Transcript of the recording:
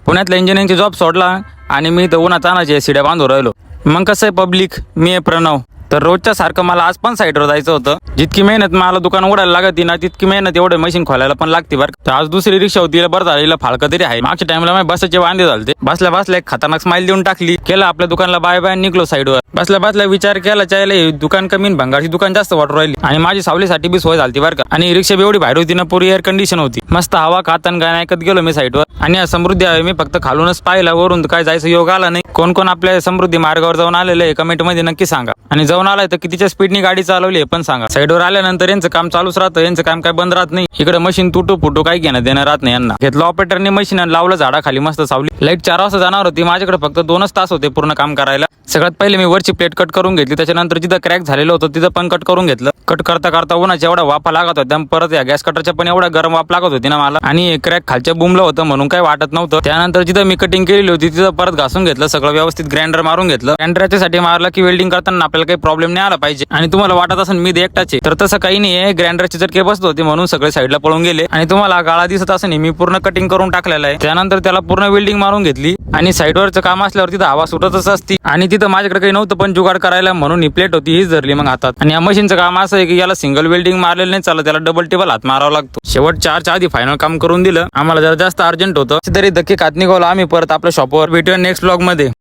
पुण्यातला इंजिनिअरिंगची जॉब सोडला आणि मी तर उन्हात तानाचे सिड्या बांधून राहिलो. मग कसं आहे पब्लिक, मी आहे प्रणव. तर रोजच्या सारखं मला आज पण साईडवर जायचं होतं. जितकी मेहनत मला दुकान उघडायला लागती ना तितकी मेहनत एवढे मशीन खोलायला पण लागते बरं. तर आज दुसरी रिक्षा होती, बरं झालेलं फाळकं तरी आहे. मागच्या टाइमला बसाचे वांदे झालते. बसल्या बसल्या एक खतरनाक स्माइल देऊन टाकली. केलं आपल्या दुकानला बाय बाय, निघलो साईडवर. बसल्या बसल्या विचार केला चायला दुकान कमी भंगारची दुकान जास्त वाटू राहिली. आणि माझी सावलीसाठी बी सोय झाली बरं का. आणि रिक्षा बी एवढी बाहेर होती ना, पुरी एअर कंडिशन होती. मस्त हवा खातान गाणं ऐकत गेलो मी साईडवर. आणि या समृद्धी आहे मी फक्त खालूनच पाहिला, वरून काय जायचं योग आला नाही. कोण कोण आपल्या समृद्धी मार्गावर जाऊन आलेले कमेंट मध्ये नक्की सांगा. आणि जाऊन आलाय तर कितीच्या स्पीडनी गाडी चालवली हे पण सांगा. साईडवर आल्यानंतर यांचं काम चालूच राहतं, यांचं काम काय बंद राहत नाही. इकडे मशीन तुटू फुटू काही घेणं देणं राहत नाही यांना. घेतलं ऑपरेटरने मशीन आणि लावलं झाडाखाली मस्त सावली. लाईट 4 वाजता जाणार होती, माझ्याकडे फक्त 2च तास होते पूर्ण काम करायला. सगळ्यात पहिले मी वरची प्लेट कट करून घेतली. त्याच्यानंतर जिथं क्रॅक झालेलं होतं तिथं पण कट करून घेतलं. कट करता करता उन्हाच्या एवढा वाफा लागत होत्या, परत या गॅस कटरच्या पण एवढा गरम वाफ लागत होती ना मला. आणि क्रॅक खालच्या बुमलं होतं म्हणून काही वाटत नव्हतं. त्यानंतर जिथं मी कटिंग केलेली होती तिथं परत घासून घेतलं, सगळं व्यवस्थित ग्राइंडर मारून घेतलं. ग्राइंडर याच्यासाठी मारलं की वेल्डिंग करताना आपल्याला काही प्रॉब्लेम नाही आला पाहिजे. आणि तुम्हाला वाटत असेल मी एकटाचे, तर तसं काही नाही. ग्राइंडरचे झटके बसत होते म्हणून सगळे साईडला पळून गेले. आणि तुम्हाला गाळा दिसत असेल मी पूर्ण कटिंग करून टाकलेला आहे. त्यानंतर त्याला पूर्ण वेल्डिंग मारून घेतली. आणि साईडवरचं काम असल्यावर तिथं हवा सुटतच असती. आणि तिथं माझ्याकडे काही नव्हतं पण जुगाड करायला, म्हणून ही प्लेट होती हीच धरली मग हातात. आणि या मशीनचं काम असं आहे की याला सिंगल वेल्डिंग मारलेलं नाही चालत, त्याला डबल टेबल हात मारावा लागतो. शेवट 4च्या आधी फायनल काम करून दिलं. आम्हाला जरा जास्त अर्जंट होतं तरी धक्के खात निघालो आम्ही परत आपल्या शॉपवर. भेटूया नेक्स्ट व्लॉग मध्ये.